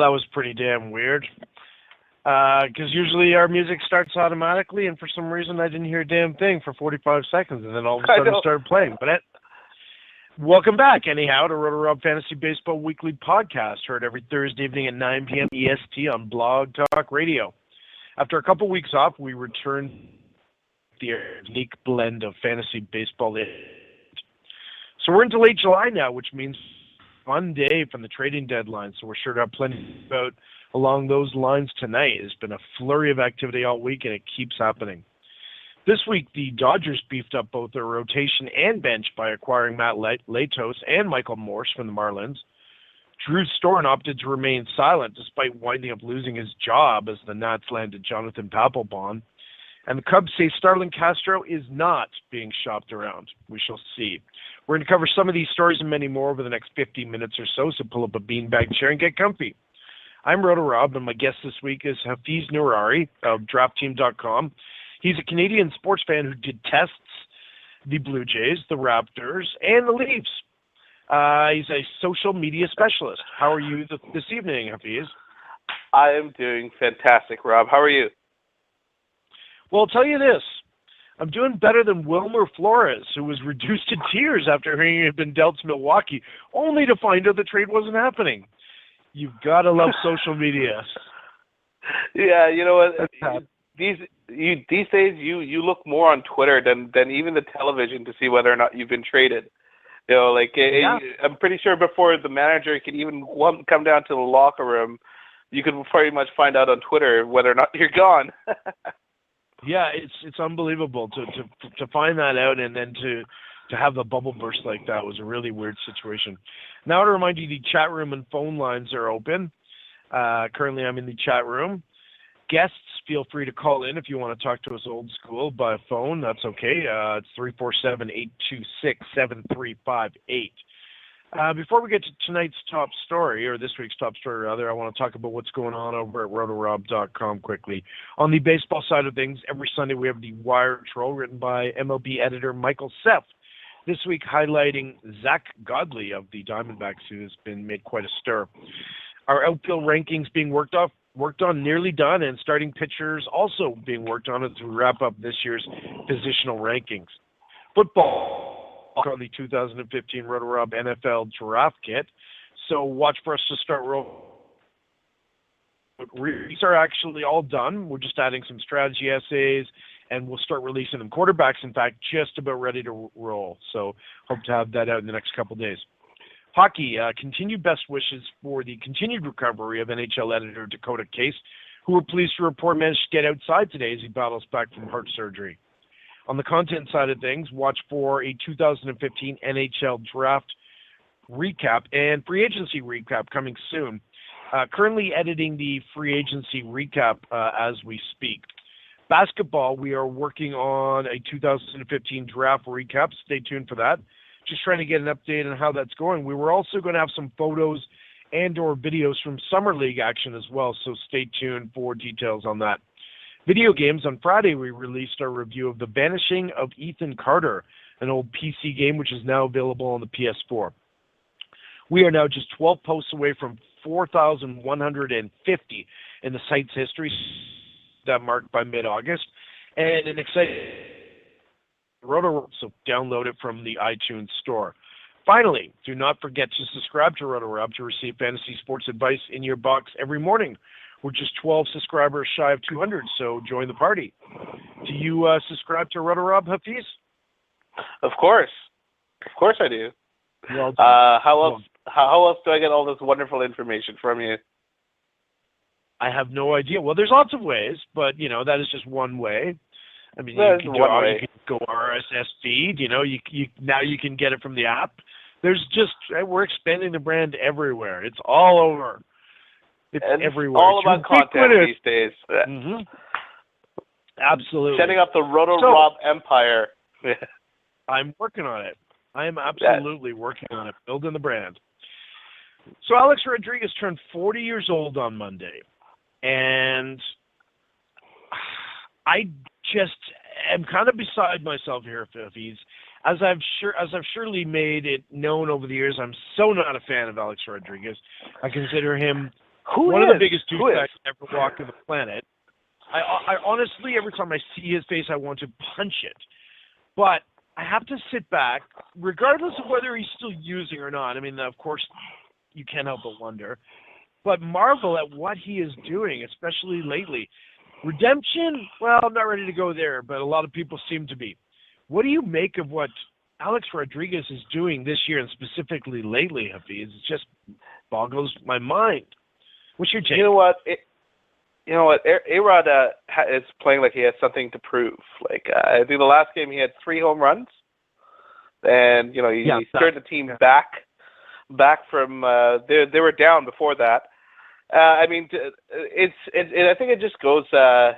that was pretty damn weird. Because usually our music starts automatically, and for some reason I didn't hear a damn thing for 45 seconds, and then all of a sudden it started playing. But welcome back, anyhow, to RotoRob Fantasy Baseball Weekly Podcast, heard every Thursday evening at 9 p.m. EST on Blog Talk Radio. After a couple weeks off, we returned the unique blend of fantasy baseball. So we're into late July now, which means fun day from the trading deadline, so we're sure to have plenty about along those lines tonight. There's been a flurry of activity all week, and it keeps happening. This week, the Dodgers beefed up both their rotation and bench by acquiring Matt Latos and Michael Morse from the Marlins. Drew Storen opted to remain silent despite winding up losing his job as the Nats landed Jonathan Papelbon. And the Cubs say Starlin Castro is not being shopped around. We shall see. We're going to cover some of these stories and many more over the next 15 minutes or so pull up a beanbag chair and get comfy. I'm RotoRob, and my guest this week is Hafeez Noorani of DraftTeam.com. He's a Canadian sports fan who detests the Blue Jays, the Raptors, and the Leafs. He's a social media specialist. How are you this evening, Hafeez? I am doing fantastic, Rob. How are you? Well, I'll tell you this. I'm doing better than Wilmer Flores, who was reduced to tears after hearing he had been dealt to Milwaukee, only to find out the trade wasn't happening. You've got to love social media. Yeah, you know what? These days, you look more on Twitter than even the television to see whether or not you've been traded. You know, I'm pretty sure before the manager could even come down to the locker room, you could pretty much find out on Twitter whether or not you're gone. Yeah, it's unbelievable to find that out, and then to have the bubble burst like that was a really weird situation. Now to remind you, the chat room and phone lines are open. Currently, I'm in the chat room. Guests, feel free to call in if you want to talk to us old school by phone. That's okay. It's 347-826-7358. Before we get to tonight's top story, or this week's top story rather, I want to talk about what's going on over at RotoRob.com quickly. On the baseball side of things, every Sunday we have the Wire Troll written by MLB editor Michael Seff. This week highlighting Zach Godley of the Diamondbacks, who has been made quite a stir. Our outfield rankings being worked on, nearly done, and starting pitchers also being worked on as we wrap up this year's positional rankings. Football on the 2015 RotoRob NFL Draft Kit, so watch for us to start rolling. These are actually all done. We're just adding some strategy essays, and we'll start releasing them. Quarterbacks, in fact, just about ready to roll, so hope to have that out in the next couple days. Hockey, continued best wishes for the continued recovery of NHL editor Dakota Case, who we're pleased to report managed to get outside today as he battles back from heart surgery. On the content side of things, watch for a 2015 NHL draft recap and free agency recap coming soon. Currently editing the free agency recap as we speak. Basketball, we are working on a 2015 draft recap. Stay tuned for that. Just trying to get an update on how that's going. We were also going to have some photos and or videos from Summer League action as well, so stay tuned for details on that. Video games, on Friday we released our review of The Vanishing of Ethan Carter, an old PC game which is now available on the PS4. We are now just 12 posts away from 4,150 in the site's history, that marked by mid-August, and an exciting RotoRob, so download it from the iTunes store. Finally, do not forget to subscribe to RotoRob to receive fantasy sports advice in your box every morning. We're just 12 subscribers shy of 200, so join the party. Do you subscribe to RotoRob, Hafeez? Of course I do. Well done. How else do I get all this wonderful information from you? I have no idea. Well, there's lots of ways, but that is just one way. I mean, you can go RSS feed. You can get it from the app. We're expanding the brand everywhere. It's all over. It's everywhere. All about content these days. Mm-hmm. Absolutely. Setting up the RotoRob empire. I'm working on it. I am absolutely working on it, building the brand. So Alex Rodriguez turned 40 years old on Monday, and I just am kind of beside myself here, Hafeez. As I've surely made it known over the years, I'm so not a fan of Alex Rodriguez. I consider him One of the biggest douchebags ever walked on the planet. I honestly, every time I see his face, I want to punch it. But I have to sit back, regardless of whether he's still using or not. I mean, of course, you can't help but wonder. But marvel at what he is doing, especially lately. Redemption, well, I'm not ready to go there, but a lot of people seem to be. What do you make of what Alex Rodriguez is doing this year, and specifically lately, Hafeez? It just boggles my mind. What's your take? You know what? A-Rod is playing like he has something to prove. Like, I think the last game he had 3 home runs, and he stirred the team back from they were down before that. I mean, I think it just goes.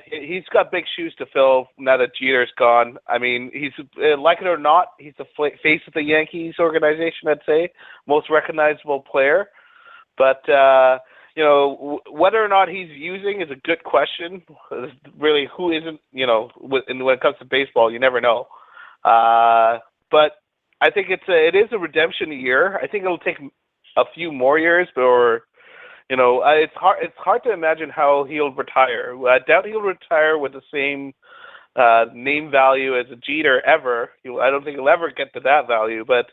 He's got big shoes to fill now that Jeter's gone. I mean, he's like it or not, he's the face of the Yankees organization. I'd say most recognizable player, but whether or not he's using is a good question. Really, who isn't? When it comes to baseball, you never know. But I think it is a redemption year. I think it'll take a few more years, it's hard to imagine how he'll retire. I doubt he'll retire with the same name value as a Jeter ever. I don't think he'll ever get to that value, but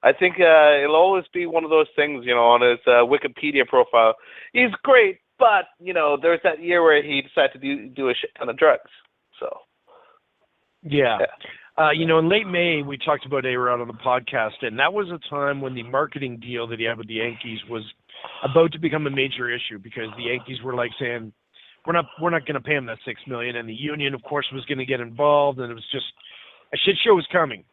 I think it'll always be one of those things, on his Wikipedia profile. He's great, but, there's that year where he decided to do a shit ton of drugs. So. Yeah. In late May, we talked about A-Rod on the podcast, and that was a time when the marketing deal that he had with the Yankees was about to become a major issue, because the Yankees were like saying, we're not going to pay him that $6 million, and the union, of course, was going to get involved, and it was just a shit show was coming.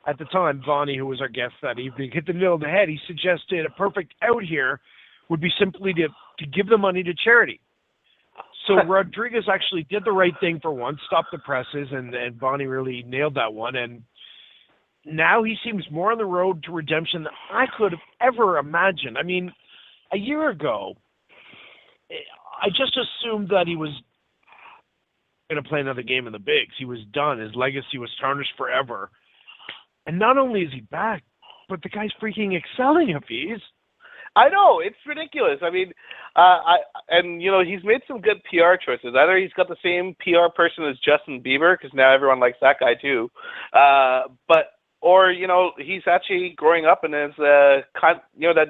At the time, Vonnie, who was our guest that evening, hit the nail on the head. He suggested a perfect out here would be simply to give the money to charity. So Rodriguez actually did the right thing for once, stopped the presses, and Vonnie really nailed that one. And now he seems more on the road to redemption than I could have ever imagined. I mean, a year ago, I just assumed that he was going to play another game in the bigs. He was done. His legacy was tarnished forever. And not only is he back, but the guy's freaking excelling, Hafeez. I know, it's ridiculous. I mean, he's made some good PR choices. Either he's got the same PR person as Justin Bieber, because now everyone likes that guy too, or he's actually growing up and is that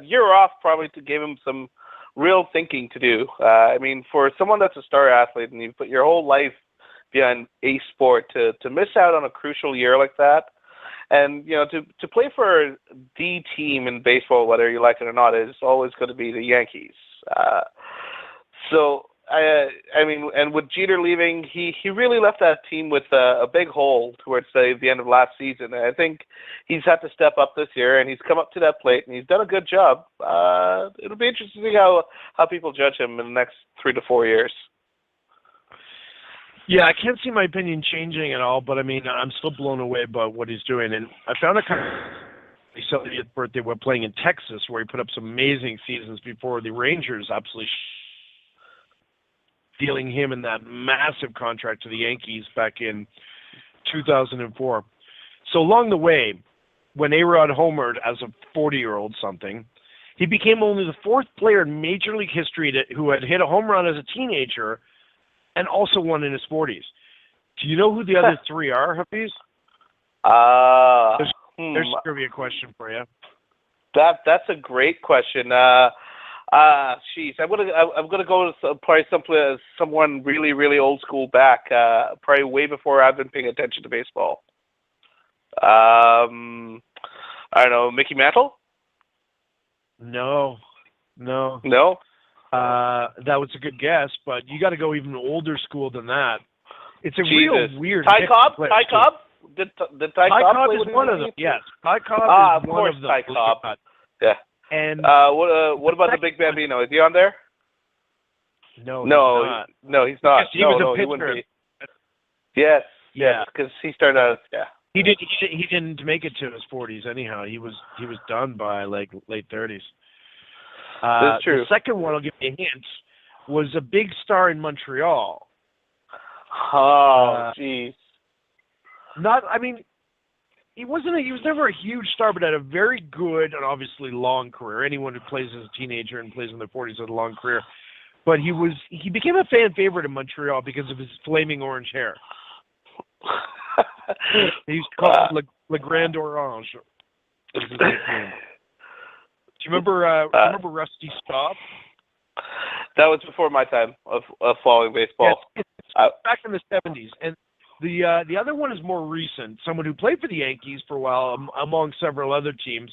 year off probably gave him some real thinking to do. I mean, for someone that's a star athlete and you put your whole life behind a sport, to miss out on a crucial year like that. And, to play for the team in baseball, whether you like it or not, is always going to be the Yankees. And with Jeter leaving, he really left that team with a big hole towards the end of last season. And I think he's had to step up this year, and he's come up to that plate, and he's done a good job. It'll be interesting to see how people judge him in the next 3 to 4 years. Yeah, I can't see my opinion changing at all, but I mean, I'm still blown away by what he's doing. And I found he celebrated his birthday while playing in Texas, where he put up some amazing seasons before the Rangers absolutely dealing him in that massive contract to the Yankees back in 2004. So along the way, when A-Rod homered as a 40-year-old something, he became only the 4th player in Major League history who had hit a home run as a teenager and also won in his 40s. Do you know who the other 3 are, Hafeez? There's a trivia question for you. That's a great question. I'm gonna go to probably someone really, really old school back. Probably way before I've been paying attention to baseball. I don't know, Mickey Mantle? No. That was a good guess, but you got to go even older school than that. It's a real weird. Ty Cobb? Did Ty Cobb is one of them? Yes, Ty Cobb is one of them. Ty Cobb. Yeah. And what about the Big Bambino? Is he on there? No, he's not. He was a pitcher. He wouldn't be. Yes, because he started out. Yeah. He didn't make it to his 40s anyhow. He was done by like late 30s. That's true. The second one, I'll give you a hint, was a big star in Montreal. Oh, jeez. he was never a huge star, but had a very good and obviously long career. Anyone who plays as a teenager and plays in their 40s had a long career. But he became a fan favorite in Montreal because of his flaming orange hair. He's called Le Grand Orange. Was his nickname. Do you remember Rusty Staub? That was before my time of following baseball. Yes, it's back in the 70s. And the other one is more recent. Someone who played for the Yankees for a while, among several other teams,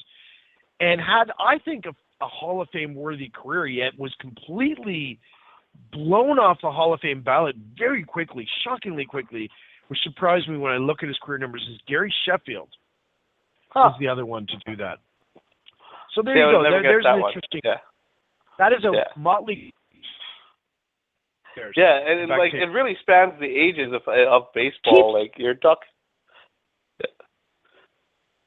and had, I think, a Hall of Fame worthy career, yet was completely blown off the Hall of Fame ballot very quickly, shockingly quickly, which surprised me when I look at his career numbers. Is Gary Sheffield was the other one to do that. So there you go. There's an interesting. Yeah. That is a motley. Yeah, and like it really spans the ages of baseball. Like you're talking.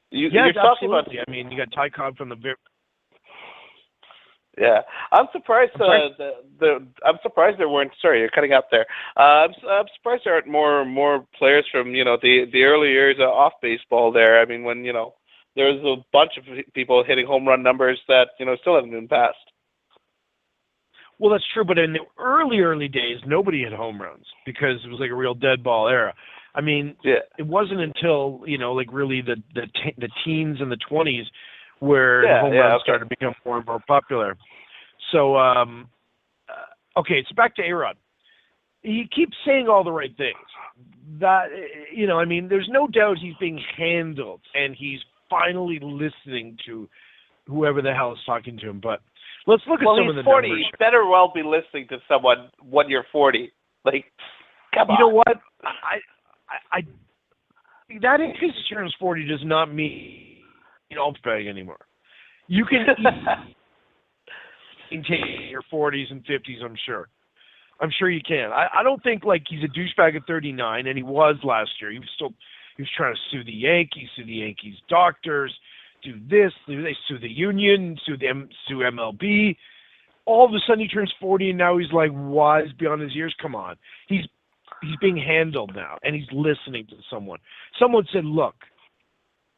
You're talking about. I mean, you got Ty Cobb from the. Yeah, I'm surprised. I'm surprised there weren't. Sorry, you're cutting out there. I'm surprised there aren't more players from the early years off baseball there. I mean, when there was a bunch of people hitting home run numbers that still haven't been passed. Well, that's true, but in the early days, nobody hit home runs because it was like a real dead ball era. I mean, It wasn't until like really the teens and the 20s where the home runs started to become more and more popular. So, okay, so back to A-Rod. He keeps saying all the right things. That I mean, there's no doubt he's being handled, and he's finally listening to whoever the hell is talking to him. But let's look at some of the 40. numbers. He better well be listening to someone when you're 40. Like, come on. You know what? I that increase turns 40 does not mean bag anymore. You can maintain your 40s and 50s. I'm sure you can. I don't think like he's a douchebag at 39, and he was last year. He was trying to sue the Yankees doctors, do this, they sue the union, sue MLB. All of a sudden he turns 40 and now he's like wise beyond his years. Come on. He's being handled now, and he's listening to someone. Someone said, look,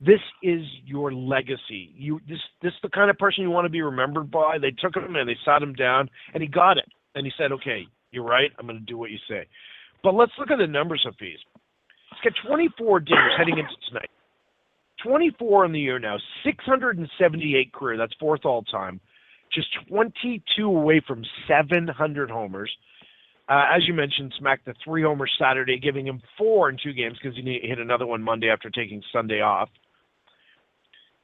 this is your legacy. This is the kind of person you want to be remembered by. They took him and they sat him down, and he got it. And he said, okay, you're right. I'm going to do what you say. But let's look at the numbers, Hafeez. He's got 24 dingers heading into tonight. 24 in the year now, 678 career. That's fourth all-time. Just 22 away from 700 homers. As you mentioned, smacked the 3 homers Saturday, giving him 4 in 2 games because he hit another one Monday after taking Sunday off.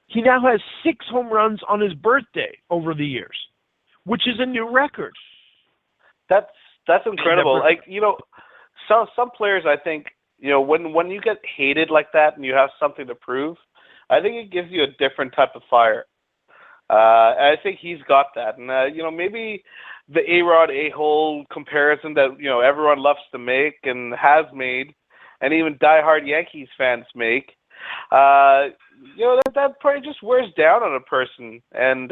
He now has 6 home runs on his birthday over the years, which is a new record. That's incredible. Like, some players, I think, when you get hated like that and you have something to prove, I think it gives you a different type of fire. I think he's got that. And, maybe the A-Rod A-hole comparison that, everyone loves to make and has made, and even diehard Yankees fans make, that probably just wears down on a person. And,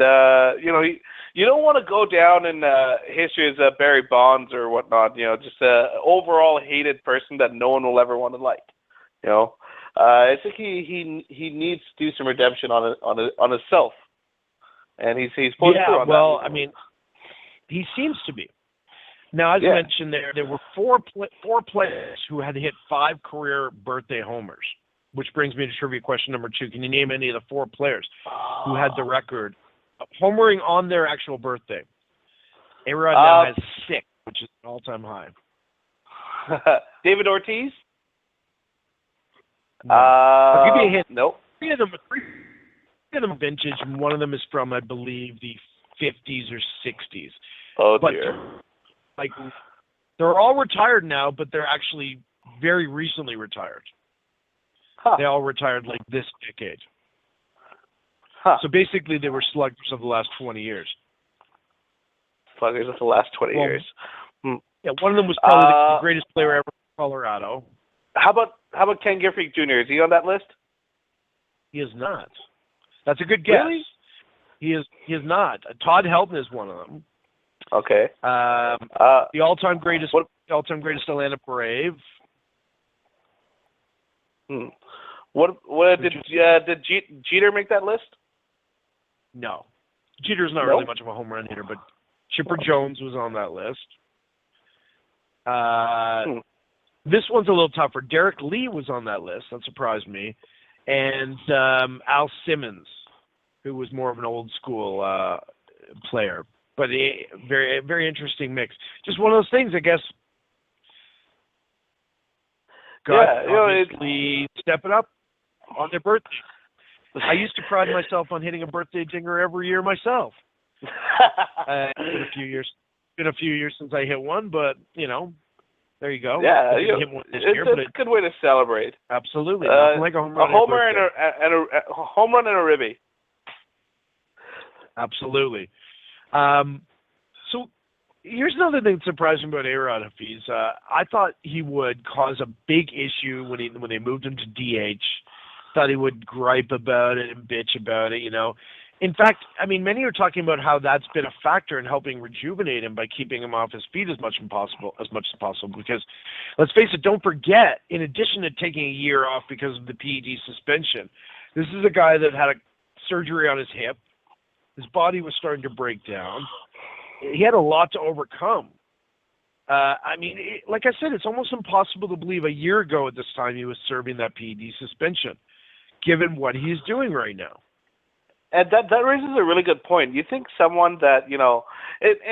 you don't want to go down in history as Barry Bonds or whatnot, just a overall hated person that no one will ever want to like, I think he needs to do some redemption on himself. And he's pulling through on that. Well, I mean, he seems to be. Now, as I mentioned, there were four players who had hit 5 career birthday homers, which brings me to trivia question number 2. Can you name any of the 4 players who had the record of homering on their actual birthday? A-Rod now has 6, which is an all-time high. David Ortiz? No. I'll give you a hint. Nope. Three of them vintage, and one of them is from, I believe, the 50s or 60s. Oh, dear. Like, they're all retired now, but they're actually very recently retired. Huh. They all retired like this decade. Huh. So basically, they were sluggers of the last 20 years. Sluggers of the last 20 years. Yeah, one of them was probably the greatest player ever in Colorado. How about Ken Griffey Jr.? Is he on that list? He is not. That's a good guess. Really? He is not. Todd Helton is one of them. Okay. The all-time greatest Atlanta Brave. What did Jeter make that list? No. Jeter's not really much of a home run hitter, but Chipper Jones was on that list. This one's a little tougher. Derek Lee was on that list. That surprised me. And Al Simmons, who was more of an old school player. But a very, very interesting mix. Just one of those things, I guess. Obviously stepping up on their birthday. I used to pride myself on hitting a birthday dinger every year myself. It's been a few years since I hit one, but there you go. Yeah, it's a good way to celebrate. Absolutely, like a home run. A homer and a home run and a ribby. Absolutely. So here's another thing that surprised me about A-Rod, Hafeez. I thought he would cause a big issue when they moved him to DH. Thought he would gripe about it and bitch about it, In fact, many are talking about how that's been a factor in helping rejuvenate him by keeping him off his feet as much as possible. Because, let's face it, don't forget, in addition to taking a year off because of the PED suspension, this is a guy that had a surgery on his hip. His body was starting to break down. He had a lot to overcome. Like I said, it's almost impossible to believe a year ago at this time he was serving that PED suspension, given what he's doing right now. And that raises a really good point. You think someone that, in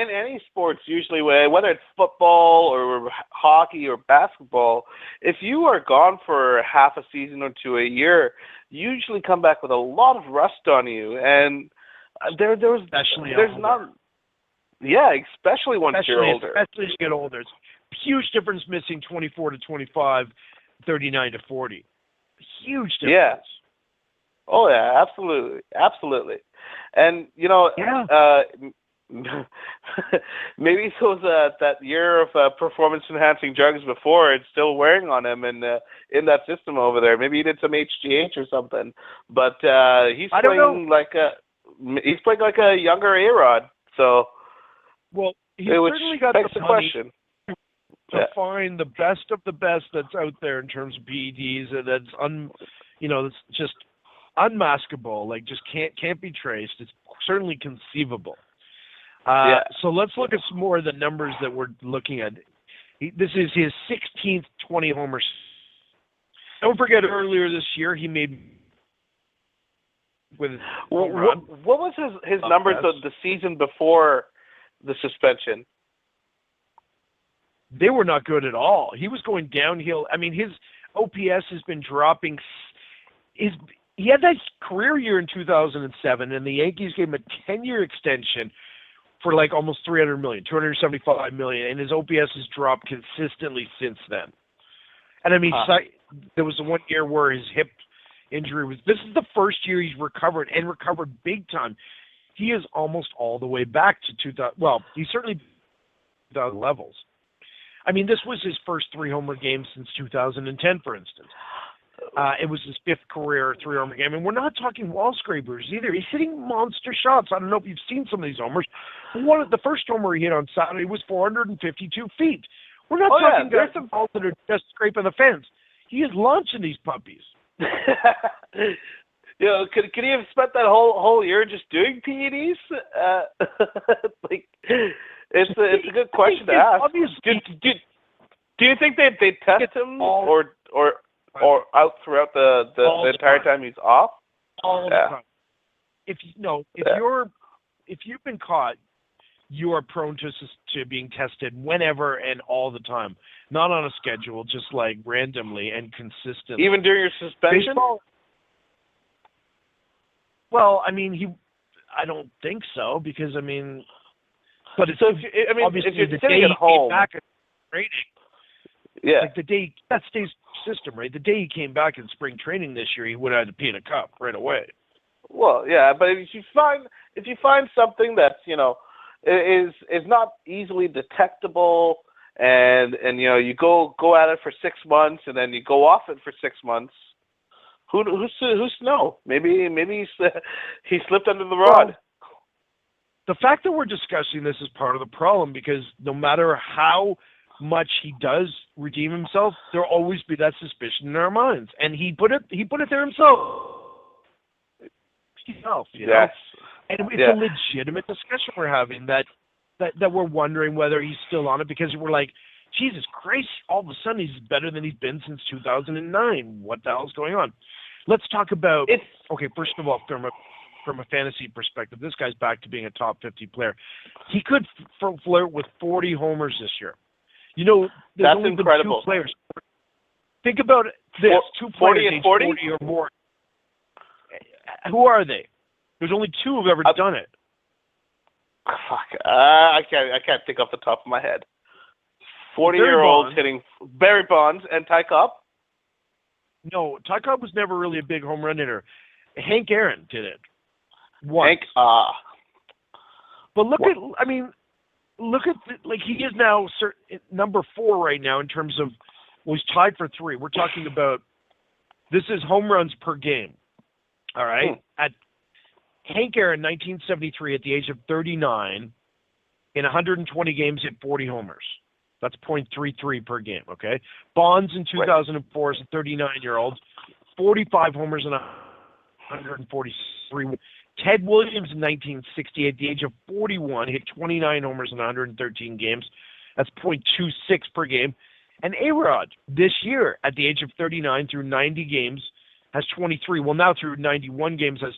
any sports usually, whether it's football or hockey or basketball, if you are gone for half a season or to a year, you usually come back with a lot of rust on you. And there's not... Yeah, especially once you're older. Especially as you get older. It's a huge difference missing 24 to 25, 39 to 40. Huge difference. Yeah. Oh, yeah, absolutely. And, maybe those that year of performance-enhancing drugs before, it's still wearing on him and in that system over there. Maybe he did some HGH or something. But he's playing like a younger A-Rod, so... Well, he's certainly got the money to find the best of the best that's out there in terms of PEDs, and that's that's just unmaskable, like just can't be traced. It's certainly conceivable. So let's look at some more of the numbers that we're looking at. This is his 16th 20 homers. Don't forget, earlier this year he made with what was his numbers the season before the suspension? They were not good at all. He was going downhill. His OPS has been dropping. He had that career year in 2007, and the Yankees gave him a 10-year extension for like almost $300 million, $275 million, and his OPS has dropped consistently since then. And there was the 1 year where his hip injury was. This is the first year he's recovered big time. He is almost all the way back to 2000. Well, he's certainly 2000 levels. This was his first 3-homer game since 2010, for instance. It was his 5th career 3-homer game. And we're not talking wall scrapers either. He's hitting monster shots. I don't know if you've seen some of these homers. The first homer he hit on Saturday was 452 feet. We're not talking guys some balls that are just scraping the fence. He is launching these puppies. Could he have spent that whole year just doing PEDs? It's a good question to ask. Do you think they test him or out throughout the entire time he's off? All the time. If you've been caught, you are prone to being tested whenever and all the time, not on a schedule, just like randomly and consistently. Even during your suspension? Baseball, well, I don't think so because but it's obviously if you're the sitting day at he home, came back in training. Yeah, like the day that stays system, right? The day he came back in spring training this year, he would have had to pee in a cup right away. Well, yeah, but if you find something that's is not easily detectable, and you go at it for 6 months and then you go off it for 6 months. Who's to know? Maybe he slipped under the rod. Well, the fact that we're discussing this is part of the problem because no matter how much he does redeem himself, there'll always be that suspicion in our minds. And he put it there himself. You know? And it's a legitimate discussion we're having that we're wondering whether he's still on it, because we're like, Jesus Christ, all of a sudden he's better than he's been since 2009. What the hell's going on? Let's talk about okay, first of all, from a fantasy perspective, this guy's back to being a top 50 player. He could flirt with 40 homers this year. You know, there's That's only incredible. been 2 players. Think about this: 2 40 players and aged 40? 40 or more. Who are they? There's only 2 who've ever done it. Fuck, I can't think off the top of my head. 40-year-olds hitting Barry Bonds and Ty Cobb? No, Ty Cobb was never really a big home run hitter. Hank Aaron did it once. Hank, But look at he is now number 4 right now in terms of, well, he's tied for 3. We're talking about, this is home runs per game. All right? At Hank Aaron, 1973, at the age of 39, in 120 games, hit 40 homers. That's .33 per game, okay? Bonds in 2004 as a 39-year-old, 45 homers and 143. Ted Williams in 1968, at the age of 41, hit 29 homers in 113 games. That's .26 per game. And A-Rod, this year, at the age of 39, through 90 games, has 23. Well, now through 91 games, has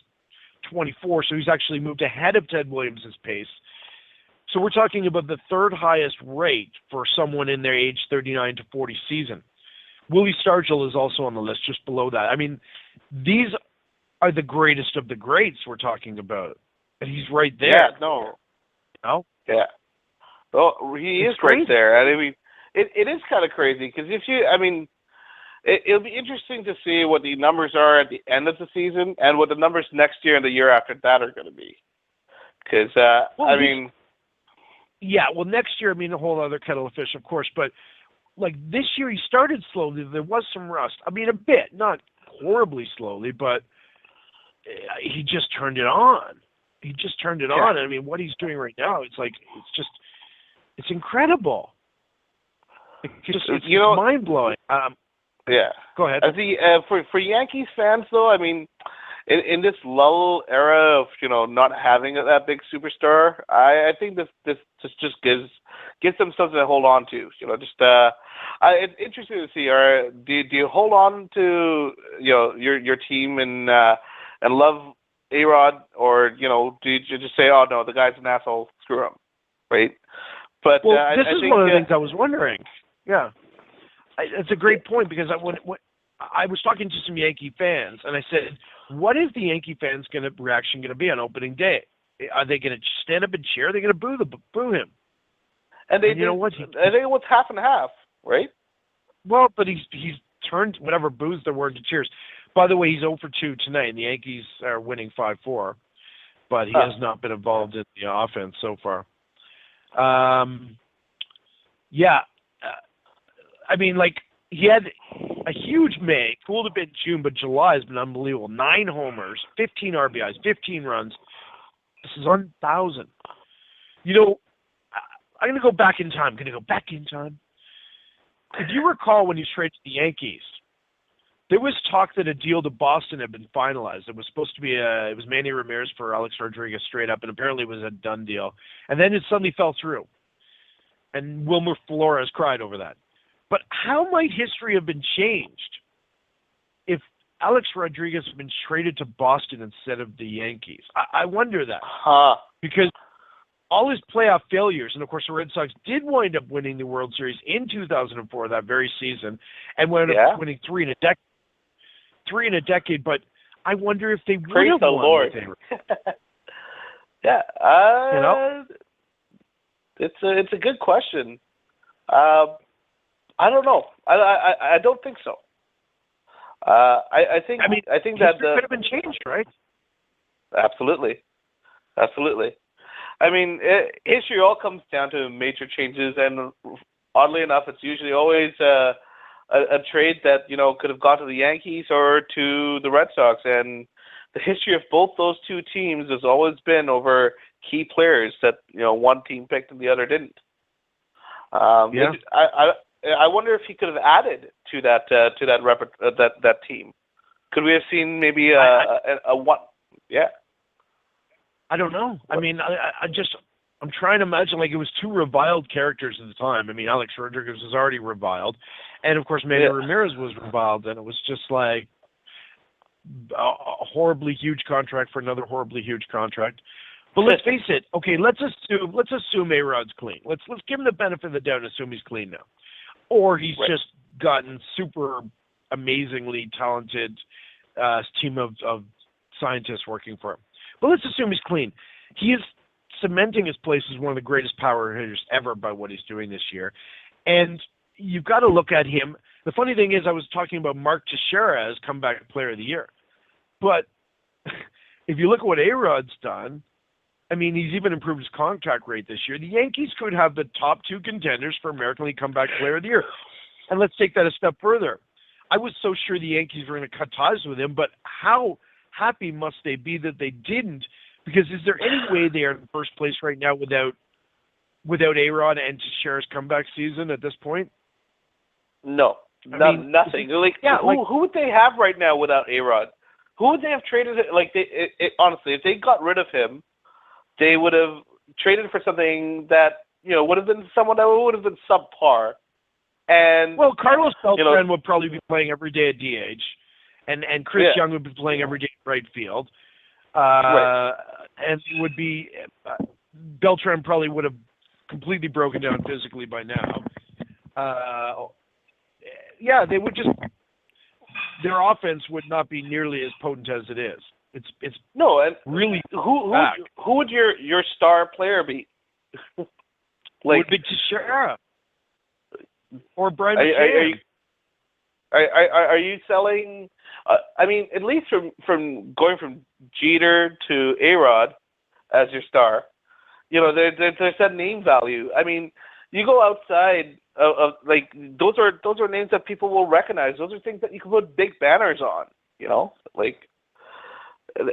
24. So he's actually moved ahead of Ted Williams' pace. So we're talking about the 3rd highest rate for someone in their age 39 to 40 season. Willie Stargell is also on the list, just below that. I mean, these are the greatest of the greats we're talking about. And he's right there. Yeah, no. You know? Yeah. Well, he is right there. I mean, it is kind of crazy, because it'll be interesting to see what the numbers are at the end of the season and what the numbers next year and the year after that are going to be. Because, yeah, well, next year, a whole other kettle of fish, of course. But, like, this year he started slowly. There was some rust. A bit. Not horribly slowly, but he just turned it on. on. What he's doing right now, it's incredible. It's mind-blowing. Yeah. Go ahead. For Yankees fans, though, in this lull era of not having that big superstar, I think this just gives them something to hold on to. It's interesting to see. Do you hold on to your team and love A-Rod, or do you just say, oh no, the guy's an asshole, screw him, right? But this is one of the things I was wondering. Yeah, it's a great point, because when I was talking to some Yankee fans, and I said, what is the Yankee fans' reaction going to be on opening day? Are they going to stand up and cheer? Are they going to boo him? And you know what? I think it's half and half, right? Well, but he's turned whatever boos there were into cheers. By the way, he's 0 for 2 tonight, and the Yankees are winning 5-4, but he has not been involved in the offense so far. He had a huge May, cooled a bit in June, but July has been unbelievable. 9 homers, 15 RBIs, 15 runs. This is 1,000. I'm going to go back in time. If you recall, when he was traded to the Yankees, there was talk that a deal to Boston had been finalized. It was supposed to be it was Manny Ramirez for Alex Rodriguez straight up, and apparently it was a done deal. And then it suddenly fell through. And Wilmer Flores cried over that. But how might history have been changed if Alex Rodriguez had been traded to Boston instead of the Yankees? I wonder that. Because all his playoff failures, and of course the Red Sox did wind up winning the World Series in 2004, that very season, and wound up winning 3 in a decade. But I wonder if they would have won. Lord. Yeah. It's a good question. I don't know. I don't think so. I think that could have been changed, right? Absolutely. History all comes down to major changes, and oddly enough, it's usually always a trade that could have gone to the Yankees or to the Red Sox. And the history of both those two teams has always been over key players that one team picked and the other didn't. Yeah. I wonder if he could have added to that team. Could we have seen maybe a one? Yeah. I don't know. I mean, I'm trying to imagine, like, it was two reviled characters at the time. I mean, Alex Rodriguez was already reviled, and of course Manny Ramirez was reviled, and it was just like a horribly huge contract for another horribly huge contract. But let's face it. Okay, let's assume A-Rod's clean. Let's give him the benefit of the doubt and assume he's clean now, or he's just gotten super amazingly talented team of scientists working for him. But let's assume he's clean. He is cementing his place as one of the greatest power hitters ever by what he's doing this year. And you've got to look at him. The funny thing is, I was talking about Mark Teixeira as comeback player of the year. But if you look at what A-Rod's done, I mean, he's even improved his contact rate this year. The Yankees could have the top two contenders for American League Comeback Player of the Year. And let's take that a step further. I was so sure the Yankees were going to cut ties with him, but how happy must they be that they didn't? Because is there any way they are in first place right now without A-Rod and Teixeira's comeback season at this point? No, nothing. Who would they have right now without A-Rod? Who would they have traded? Like, honestly, if they got rid of him, they would have traded for something that would have been someone that would have been subpar. And Carlos Beltran would probably be playing every day at DH, and Chris Young would be playing every day at right field. And would be Beltran probably would have completely broken down physically by now. They would just, their offense would not be nearly as potent as it is. It's no, and really who would your star player be? Would be Teixeira or Brian McCann. Are you selling? I mean, at least from going from Jeter to A-Rod as your star, there's that name value. I mean, you go outside of like those are names that people will recognize. Those are things that you can put big banners on.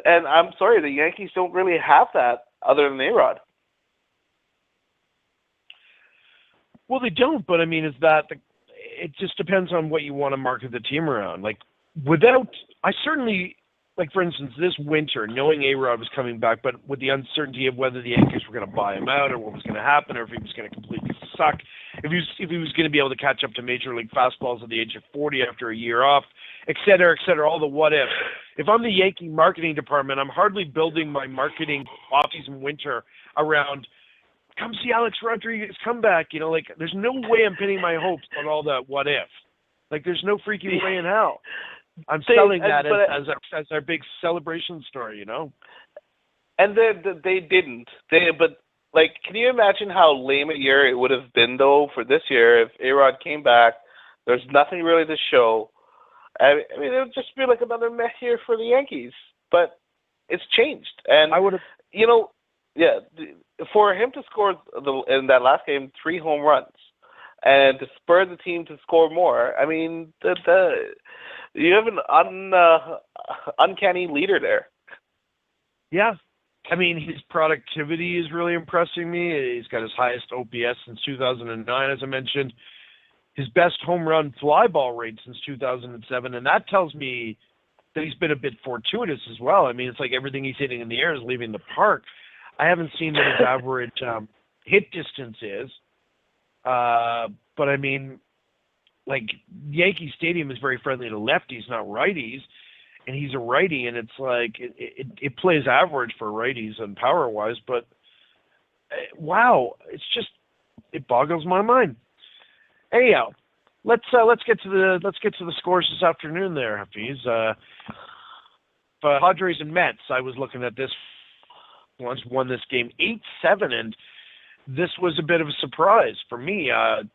And I'm sorry, the Yankees don't really have that other than A-Rod. Well, they don't, but I mean, it just depends on what you want to market the team around. Like, for instance, this winter, knowing A-Rod was coming back, but with the uncertainty of whether the Yankees were going to buy him out or what was going to happen, or if he was going to completely suck, if he was going to be able to catch up to Major League fastballs at the age of 40 after a year off, et cetera, all the what ifs. If I'm the Yankee marketing department, I'm hardly building my marketing off-season winter around, come see Alex Rodriguez come back. There's no way I'm pinning my hopes on all that what if. Like, there's no freaking way in hell. I'm selling that as our big celebration story, And they didn't. But can you imagine how lame a year it would have been though for this year if A-Rod came back? There's nothing really to show. I mean, it would just be like another meh year for the Yankees. But it's changed, and I would have. For him to score in that last game 3 home runs and to spur the team to score more, I mean, you have an uncanny leader there. Yeah. I mean, his productivity is really impressing me. He's got his highest OPS since 2009, as I mentioned. His best home run fly ball rate since 2007, and that tells me that he's been a bit fortuitous as well. I mean, it's like everything he's hitting in the air is leaving the park. I haven't seen what his average hit distance is, but I mean, like, Yankee Stadium is very friendly to lefties, not righties, and he's a righty, and it's like it plays average for righties and power-wise, but wow, it boggles my mind. Anyhow, let's get to the scores this afternoon there, Hafeez. Padres and Mets. I was looking at this. Once won this game 8-7, and this was a bit of a surprise for me. A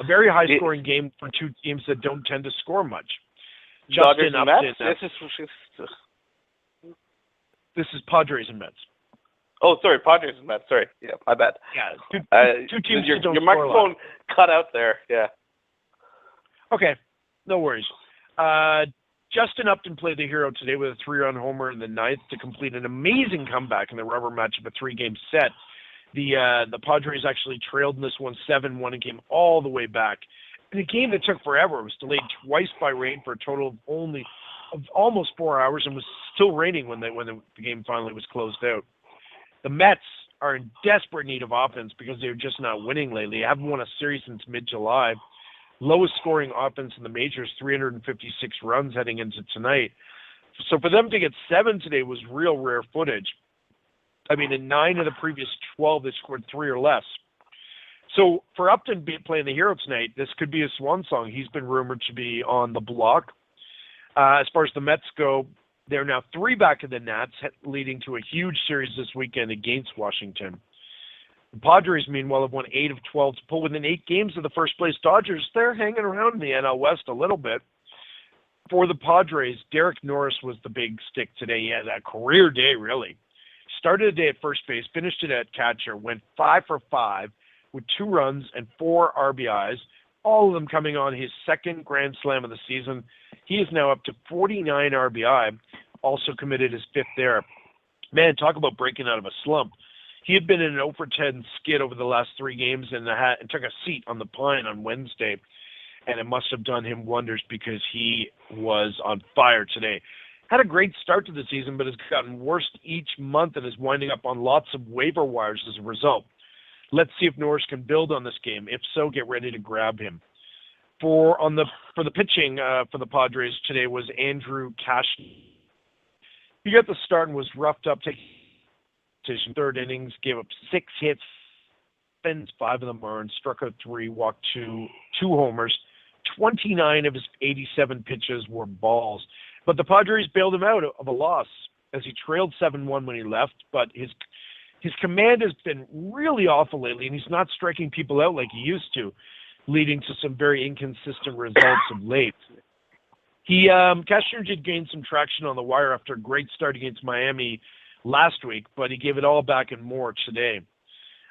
very high-scoring game for two teams that don't tend to score much. Dodgers and Mets? This is Padres and Mets. Oh, sorry, Padres and Mets. Sorry, yeah, my bad. Yeah, two teams that don't your score microphone cut out there. Yeah. Okay, no worries. Justin Upton played the hero today with a 3-run homer in the ninth to complete an amazing comeback in the rubber match of a 3-game set. The Padres actually trailed in this one 7-1 and came all the way back. In a game that took forever, it was delayed twice by rain for a total of almost 4 hours, and was still raining when the game finally was closed out. The Mets are in desperate need of offense because they're just not winning lately. They haven't won a series since mid-July. Lowest scoring offense in the majors, 356 runs heading into tonight. So for them to get 7 today was real rare footage. I mean, in 9 of the previous 12, they scored 3 or less. So for Upton playing the hero tonight, this could be a swan song. He's been rumored to be on the block. As far as the Mets go, they're now 3 back of the Nats, leading to a huge series this weekend against Washington. The Padres, meanwhile, have won 8 of 12 to pull within 8 games of the first-place Dodgers. They're hanging around in the NL West a little bit. For the Padres, Derek Norris was the big stick today. He had a career day, really. Started the day at first base, finished it at catcher, went 5 for 5 with 2 runs and 4 RBIs, all of them coming on his second grand slam of the season. He is now up to 49 RBI, also committed his 5th there. Man, talk about breaking out of a slump. He had been in an 0 for 10 skid over the last 3 games and took a seat on the pine on Wednesday, and it must have done him wonders because he was on fire today. Had a great start to the season, but has gotten worse each month and is winding up on lots of waiver wires as a result. Let's see if Norris can build on this game. If so, get ready to grab him. For the pitching for the Padres today was Andrew Cash. He got the start and was roughed up, taking 3rd innings, gave up 6 hits, 5 of them earned, struck out 3, walked 2 homers. 29 of his 87 pitches were balls. But the Padres bailed him out of a loss as he trailed 7-1 when he left, but his command has been really awful lately, and he's not striking people out like he used to, leading to some very inconsistent results of late. Cashner did gain some traction on the wire after a great start against Miami last week, but he gave it all back and more today.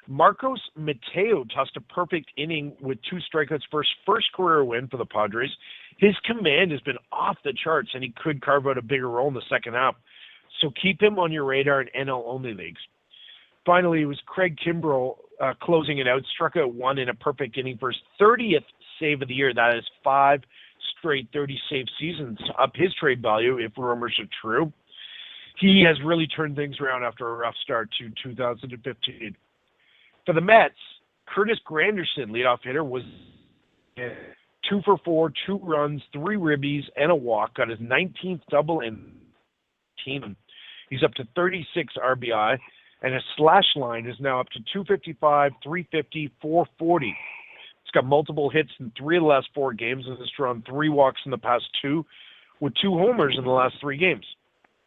Marcos Mateo tossed a perfect inning with 2 strikeouts for his first career win for the Padres. His command has been off the charts, and he could carve out a bigger role in the second half. So keep him on your radar in NL-only leagues. Finally, it was Craig Kimbrell closing it out, struck out 1 in a perfect inning for his 30th save of the year. That is 5 straight 30-save seasons to up his trade value, if rumors are true. He has really turned things around after a rough start to 2015. For the Mets, Curtis Granderson, leadoff hitter, was 2 for 4, 2 runs, 3 ribbies, and a walk. Got his 19th double in team. He's up to 36 RBI, and his slash line is now up to 255, 350, 440. He's got multiple hits in 3 of the last 4 games and has drawn 3 walks in the past 2, with 2 homers in the last 3 games.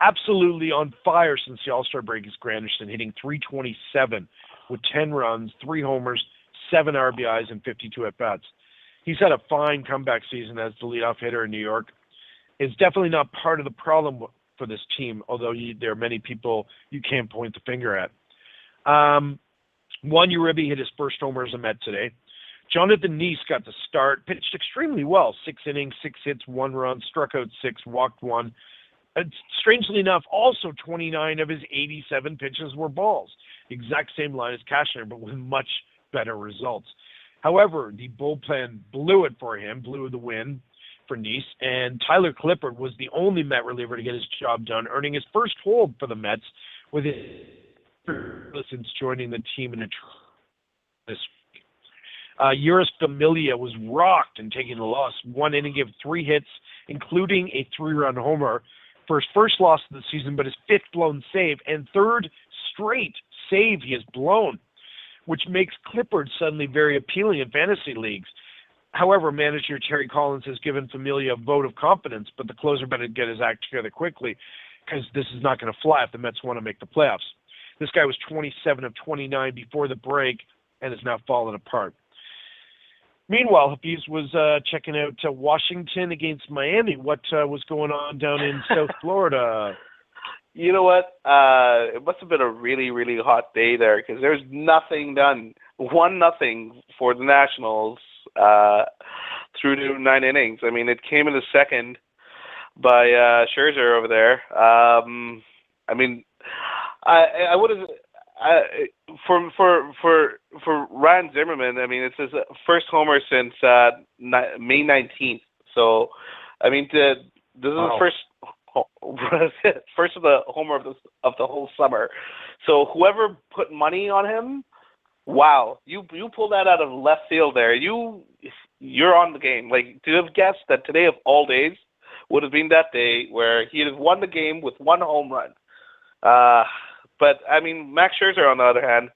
Absolutely on fire since the All-Star break is Granderson, hitting .327 with 10 runs, 3 homers, 7 RBIs, and 52 at-bats. He's had a fine comeback season as the leadoff hitter in New York. It's definitely not part of the problem for this team, although there are many people you can't point the finger at. Juan Uribe hit his first homer as a Met today. Jonathan Neese got the start, pitched extremely well. 6 innings, 6 hits, 1 run, struck out 6, walked 1. Strangely enough, also 29 of his 87 pitches were balls. The exact same line as Cashner, but with much better results. However, the bullpen blew it for him, blew the win for Neese, and Tyler Clippard was the only Met reliever to get his job done, earning his first hold for the Mets with his since joining the team in this week. Uris Familia was rocked and taking the loss. 1 inning, gave 3 hits, including a 3-run homer for his first loss of the season, but his 5th blown save and 3rd straight save he has blown, which makes Clippard suddenly very appealing in fantasy leagues. However, manager Terry Collins has given Familia a vote of confidence, but the closer better get his act together quickly because this is not going to fly if the Mets want to make the playoffs. This guy was 27 of 29 before the break and has now fallen apart. Meanwhile, Hafeez was checking out Washington against Miami. What was going on down in South Florida? You know what? It must have been a really, really hot day there because there's nothing done. 1-0 for the Nationals through to 9 innings. I mean, it came in the second by Scherzer over there. I mean, I would have. for Ryan Zimmerman, I mean, it's his first homer since May 19th. So, I mean, this is the first of the homer of the whole summer. So whoever put money on him, wow, you pulled that out of left field there. You're on the game. Like, to have guessed that today of all days would have been that day where he'd have won the game with one home run. But I mean, Max Scherzer, on the other hand,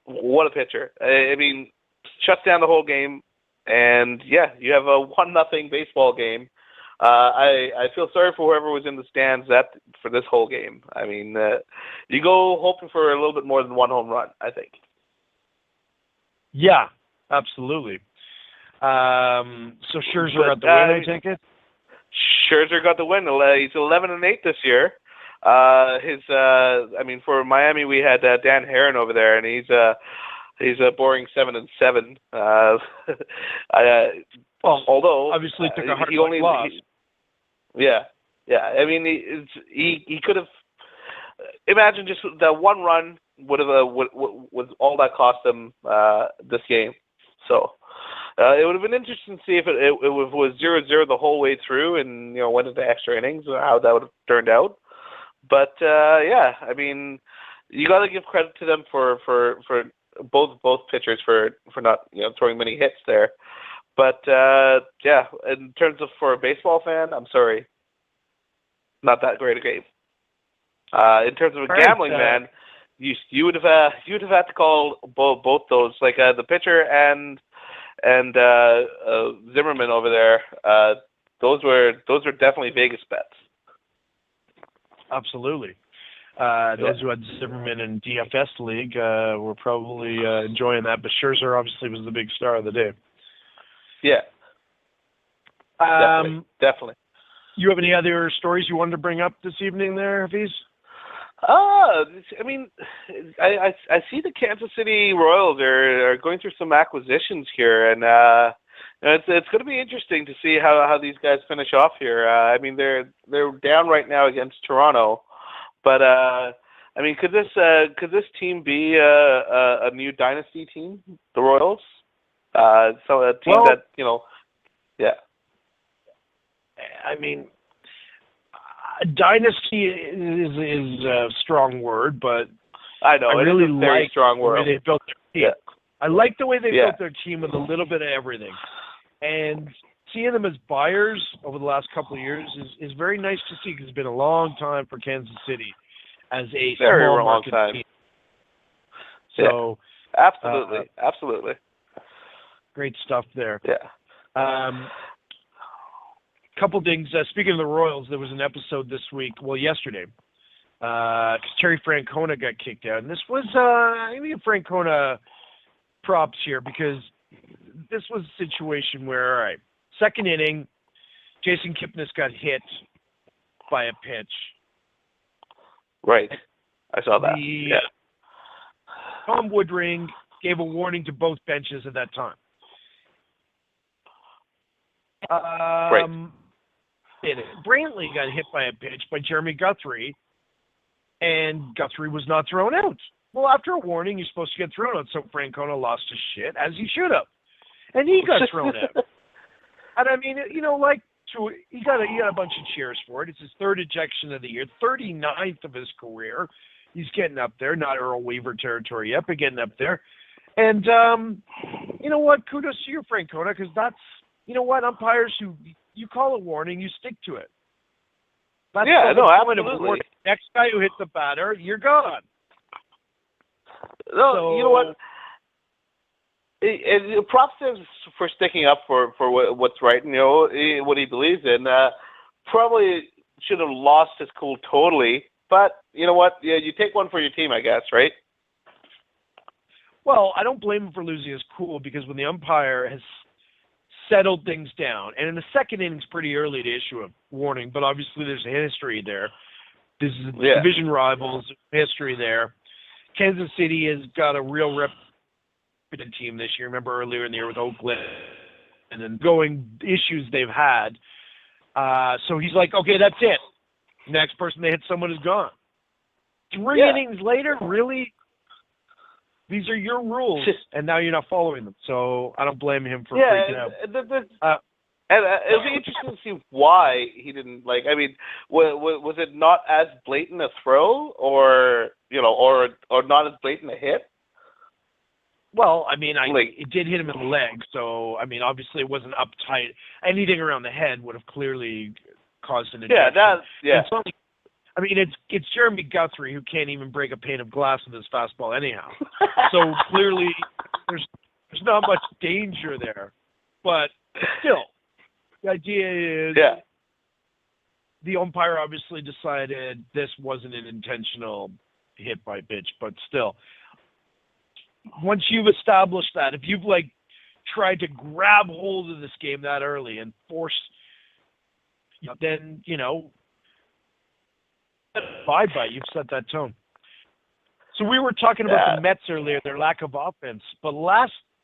what a pitcher! I mean, shuts down the whole game, and yeah, you have a 1-0 baseball game. I feel sorry for whoever was in the stands for this whole game. I mean, you go hoping for a little bit more than one home run, I think. Yeah, absolutely. So Scherzer got the win, I take it? Scherzer got the win. He's 11-8 this year. I mean, for Miami, we had Dan Herron over there, and he's a boring 7-7. Although obviously took a hard loss. Yeah. I mean, he could have. Imagine just that one run would have was all that cost him this game. So it would have been interesting to see if it was 0-0 the whole way through, and went into extra innings, how that would have turned out. But yeah, I mean, you got to give credit to them for both pitchers for not throwing many hits there. But yeah, in terms of for a baseball fan, I'm sorry, not that great a game. In terms of a gambling man, you would have had to call both those, like the pitcher and Zimmerman over there. Those were definitely Vegas bets. Absolutely. Those who had Zimmerman in DFS league were probably enjoying that, but Scherzer obviously was the big star of the day. Yeah. Definitely. You have any other stories you wanted to bring up this evening there, Hafeez? I mean, I see the Kansas City Royals are going through some acquisitions here, and it's going to be interesting to see how these guys finish off here. I mean, they're down right now against Toronto, but I mean, could this team be a new dynasty team, the Royals? So a team that yeah. I mean, dynasty is a strong word, but I know I really it is a very strong word. The way they built their team. Yeah. I like the way they built their team with a little bit of everything, and seeing them as buyers over the last couple of years is very nice to see, because it's been a long time for Kansas City as a very small long market time. team. So absolutely, great stuff there. Yeah. Couple things. Speaking of the Royals, there was an episode this week, yesterday, because Terry Francona got kicked out. And this was, I'm going to give Francona props here, because this was a situation where, all right, second inning, Jason Kipnis got hit by a pitch. Right. I saw that. Tom Woodring gave a warning to both benches at that time. Right. Brantley got hit by a pitch by Jeremy Guthrie, and Guthrie was not thrown out. Well, after a warning, you're supposed to get thrown out, so Francona lost his shit, as he should have. And he got thrown out. And I mean, he got a bunch of cheers for it. It's his third ejection of the year, 39th of his career. He's getting up there, not Earl Weaver territory yet, but getting up there. And you know what? Kudos to you, Francona, because that's, umpires who, you call a warning, you stick to it. That's absolutely. Next guy who hits the batter, you're gone. No, so, you know what? Props to him for sticking up for what's right, what he believes in. Probably should have lost his cool totally, but you know what? Yeah, you take one for your team, I guess, right? Well, I don't blame him for losing his cool, because when the umpire has settled things down, and in the second innings, pretty early to issue a warning, but obviously there's a history there. This is division rivals, history there. Kansas City has got a real reputed team this year. Remember earlier in the year with Oakland and then going issues they've had. So he's like, okay, that's it. Next person they hit someone is gone. 3 innings later, really? These are your rules, and now you're not following them. So I don't blame him for freaking out. And it'll be interesting to see why he didn't like. I mean, was it not as blatant a throw, or or not as blatant a hit? Well, I mean, it did hit him in the leg, so I mean, obviously it wasn't uptight. Anything around the head would have clearly caused an injection. I mean, it's Jeremy Guthrie, who can't even break a pane of glass with his fastball anyhow. So clearly, there's not much danger there. But still, the idea is the umpire obviously decided this wasn't an intentional hit by pitch, but still, once you've established that, if you've tried to grab hold of this game that early and force, then abide by it. You've set that tone. So we were talking about the Mets earlier, their lack of offense, but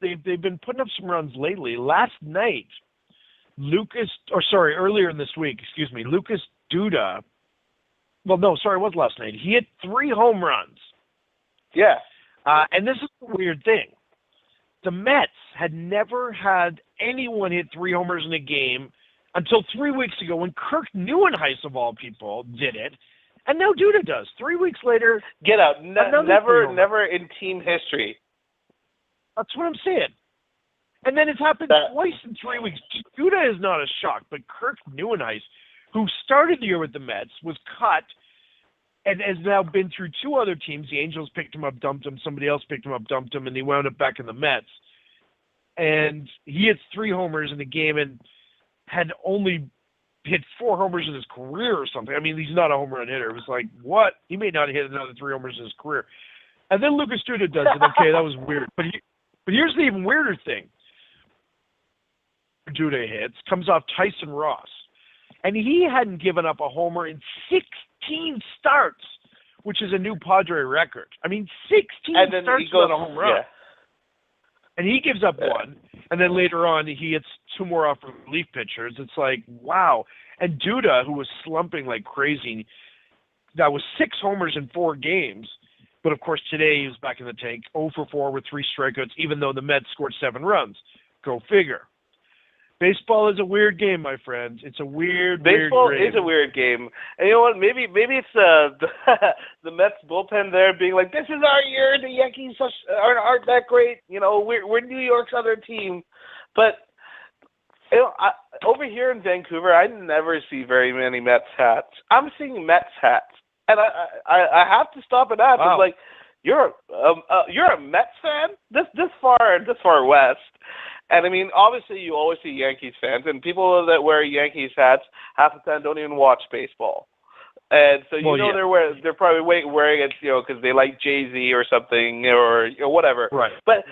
they've been putting up some runs lately. Last night, earlier in this week, Lucas Duda. Well, no, sorry, it was last night. He hit 3 home runs. Yeah. And this is the weird thing. The Mets had never had anyone hit 3 homers in a game until 3 weeks ago when Kirk Neuenhuis, of all people, did it. And now Duda does. 3 weeks later. Get out. Never in team history. That's what I'm saying. And then it's happened twice in 3 weeks. Duda is not a shock, but Kirk Neuenhuis, who started the year with the Mets, was cut and has now been through 2 other teams. The Angels picked him up, dumped him. Somebody else picked him up, dumped him, and he wound up back in the Mets. And he hit 3 homers in the game and had only hit 4 homers in his career or something. I mean, he's not a home run hitter. It was like, what? He may not hit another 3 homers in his career. And then Lucas Duda does it. Okay, that was weird. But here's the even weirder thing. Duda hits, comes off Tyson Ross. And he hadn't given up a homer in 16 starts, which is a new Padre record. I mean, 16 starts without a home run. Yeah. And he gives up 1. And then later on, he hits 2 more off relief pitchers. It's like, wow. And Duda, who was slumping like crazy, that was 6 homers in 4 games. But, of course, today he was back in the tank, 0 for 4 with 3 strikeouts, even though the Mets scored 7 runs. Go figure. Baseball is a weird game, my friends. It's a weird game. Baseball is a weird game. And you know what? Maybe it's the Mets bullpen there being like, this is our year. The Yankees aren't that great. We're New York's other team. But over here in Vancouver, I never see very many Mets hats. I'm seeing Mets hats. And I have to stop and ask. Wow. It's like, you're a Mets fan? This far west. And I mean, obviously, you always see Yankees fans, and people that wear Yankees hats half the time don't even watch baseball. And so they're probably wearing it, because they like Jay-Z or something or whatever. Right. But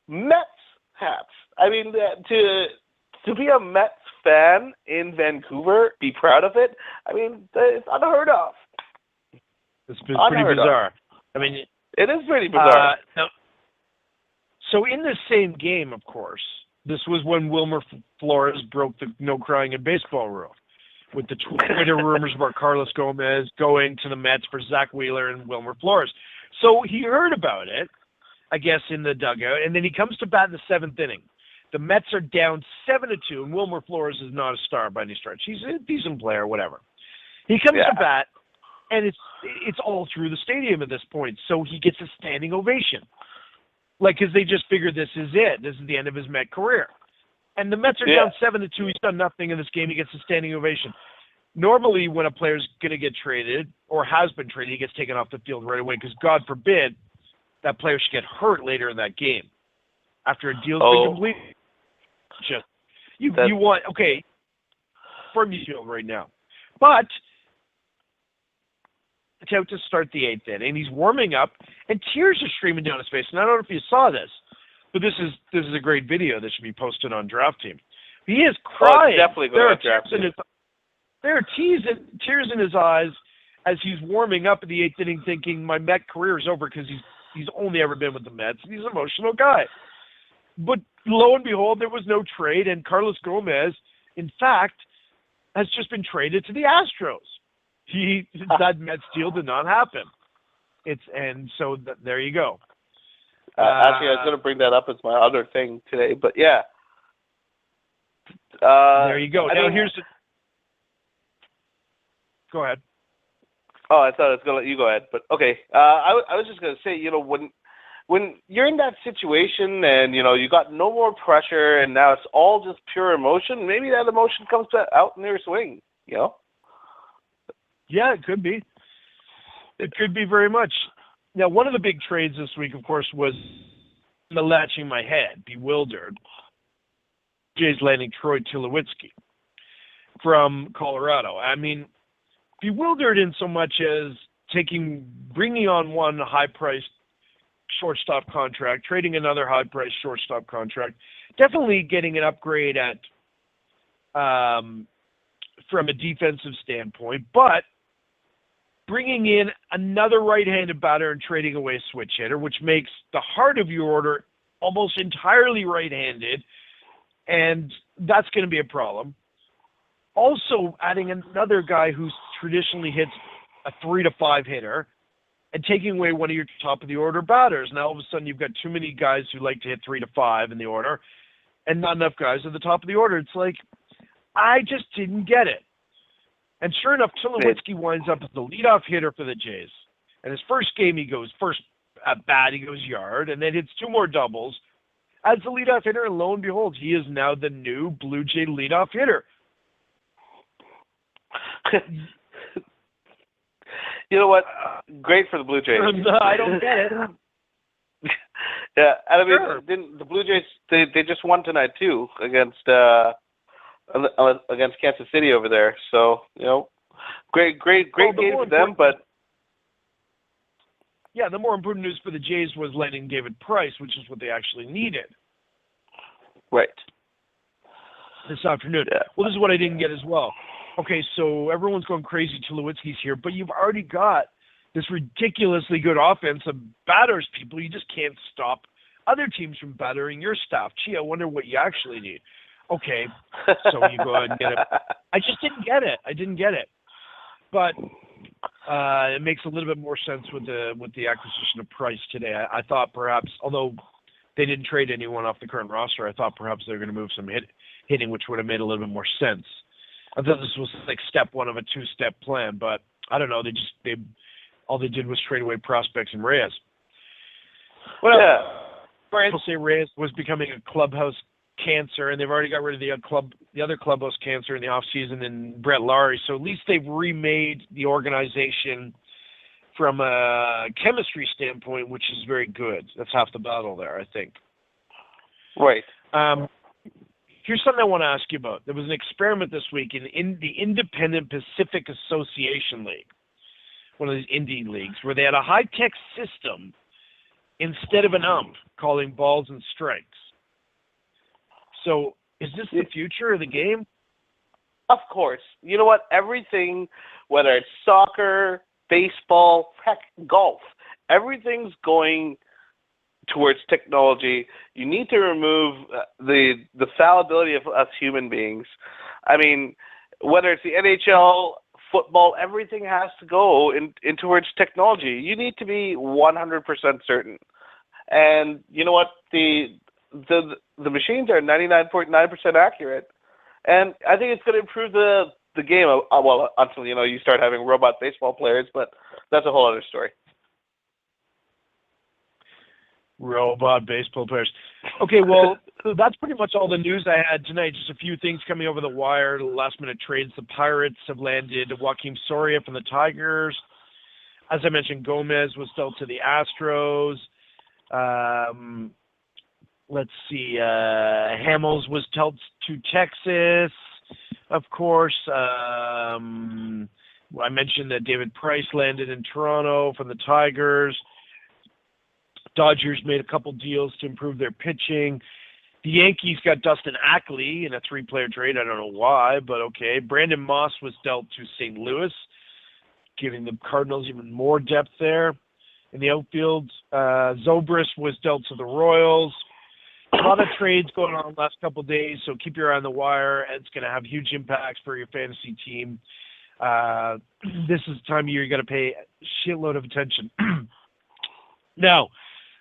Mets hats. I mean, to be a Mets fan in Vancouver, be proud of it. I mean, it's unheard of. It's pretty bizarre. I mean, it is pretty bizarre. So in the same game, of course, this was when Wilmer Flores broke the no crying in baseball rule with the Twitter rumors about Carlos Gomez going to the Mets for Zach Wheeler and Wilmer Flores. So he heard about it, I guess, in the dugout, and then he comes to bat in the 7th inning. The Mets are down 7-2, and Wilmer Flores is not a star by any stretch. He's a decent player, whatever. He comes to bat, and it's all through the stadium at this point, so he gets a standing ovation. Because they just figured this is it. This is the end of his Met career. And the Mets are down 7-2. He's done nothing in this game. He gets a standing ovation. Normally, when a player's going to get traded or has been traded, he gets taken off the field right away because, God forbid, that player should get hurt later in that game after a deal's been completed. Just you want from you field right now, but out to start the 8th inning. He's warming up, and tears are streaming down his face. And I don't know if you saw this, but this is a great video that should be posted on Draft Team. He is crying. Definitely there are tears in his eyes as he's warming up in the 8th inning, thinking my Met career is over because he's only ever been with the Mets. He's an emotional guy. But lo and behold, there was no trade, and Carlos Gomez, in fact, has just been traded to the Astros. That Mets deal did not happen. There you go. Actually, I was going to bring that up as my other thing today, but yeah. There you go. Go ahead. Oh, I thought I was going to let you go ahead, but okay. I was just going to say, when you're in that situation and, you got no more pressure and now it's all just pure emotion, maybe that emotion comes out in your swing, Yeah, it could be. It could be very much. Now, one of the big trades this week, of course, was latching my head, bewildered. Jays landing Troy Tulowitzki from Colorado. I mean, bewildered in so much as bringing on one high-priced shortstop contract, trading another high-priced shortstop contract, definitely getting an upgrade from a defensive standpoint, but bringing in another right-handed batter and trading away a switch hitter, which makes the heart of your order almost entirely right-handed, and that's going to be a problem. Also, adding another guy who traditionally hits a 3 to 5 hitter and taking away one of your top of the order batters. Now, all of a sudden, you've got too many guys who like to hit 3 to 5 in the order and not enough guys at the top of the order. It's like, I just didn't get it. And sure enough, Tulowitzki winds up as the leadoff hitter for the Jays. And his first game, first at bat, he goes yard, and then hits 2 more doubles as the leadoff hitter, and lo and behold, he is now the new Blue Jay leadoff hitter. You know what? Great for the Blue Jays. I don't get it. Yeah, and I mean, the Blue Jays, they just won tonight too against Kansas City over there. So great game for them. But yeah, the more important news for the Jays was landing David Price, which is what they actually needed. Right. This afternoon. Yeah. Well, this is what I didn't get as well. Okay, so everyone's going crazy. Tulowitzki's here, but you've already got this ridiculously good offense of batters, people. You just can't stop other teams from battering your staff. Gee, I wonder what you actually need. Okay, so you go ahead and get it. I just didn't get it. I didn't get it. But it makes a little bit more sense with the acquisition of Price today. I thought perhaps, although they didn't trade anyone off the current roster, I thought perhaps they were going to move some hitting, which would have made a little bit more sense. I thought this was like step one of a 2-step plan, but I don't know. All they did was trade away prospects and Reyes. Well, people say Reyes was becoming a clubhouse cancer, and they've already got rid of the other clubhouse cancer in the offseason in Brett Laurie. So at least they've remade the organization from a chemistry standpoint, which is very good. That's half the battle there, I think. Right. Here's something I want to ask you about. There was an experiment this week in the Independent Pacific Association League, one of these indie leagues, where they had a high-tech system instead of an ump calling balls and strikes. So is this the future of the game? Of course. You know what? Everything, whether it's soccer, baseball, heck, golf, everything's going towards technology. You need to remove the fallibility of us human beings. I mean, whether it's the NHL, football, everything has to go in towards technology. You need to be 100% certain. And you know what? The machines are 99.9% accurate. And I think it's going to improve the game. Well, until you start having robot baseball players, but that's a whole other story. Robot baseball players. Okay, well, that's pretty much all the news I had tonight. Just a few things coming over the wire, last-minute trades. The Pirates have landed Joakim Soria from the Tigers. As I mentioned, Gomez was dealt to the Astros. Let's see. Hamels was dealt to Texas, of course. I mentioned that David Price landed in Toronto from the Tigers. Dodgers made a couple deals to improve their pitching. The Yankees got Dustin Ackley in a 3-player trade. I don't know why, but okay. Brandon Moss was dealt to St. Louis, giving the Cardinals even more depth there. In the outfield, Zobrist was dealt to the Royals. A lot of trades going on the last couple of days, so keep your eye on the wire. It's going to have huge impacts for your fantasy team. This is the time of year you got to pay a shitload of attention. Now,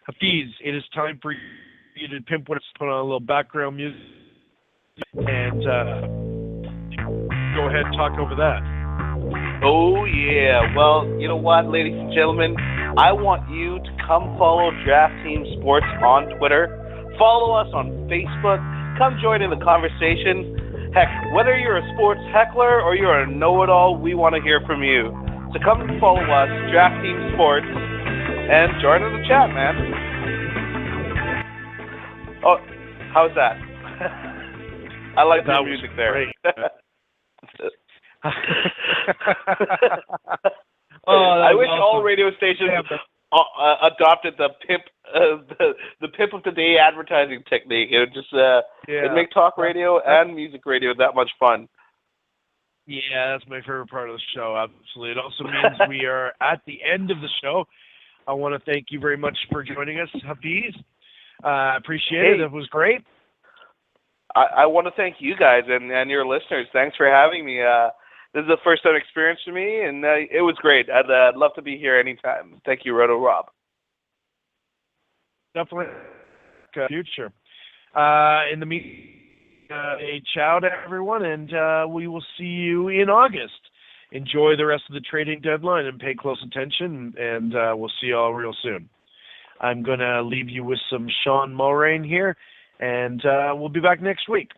Hafeez, it is time for you to pimp what's put on a little background music and go ahead and talk over that. Oh, yeah. Well, you know what, ladies and gentlemen? I want you to come follow Draft Team Sports on Twitter. Follow us on Facebook. Come join in the conversation. Heck, whether you're a sports heckler or you're a know-it-all, we want to hear from you. So come and follow us, Draft Team Sports, and join in the chat, man. Oh, how's that? I like the music there. I wish awesome. All radio stations adopted the pimp of the day advertising technique. It would just it'd make talk radio and music radio that much fun. Yeah, that's my favorite part of the show. Absolutely. It also means we are at the end of the show. I want to thank you very much for joining us, Hafeez. Appreciate it. It was great. I want to thank you guys and your listeners. Thanks for having me. This is a first-time experience for me, and it was great. I'd love to be here anytime. Thank you, RotoRob. Definitely future. In the meantime, a ciao to everyone, and we will see you in August. Enjoy the rest of the trading deadline and pay close attention, and we'll see you all real soon. I'm going to leave you with some Sean Mulrain here, and we'll be back next week.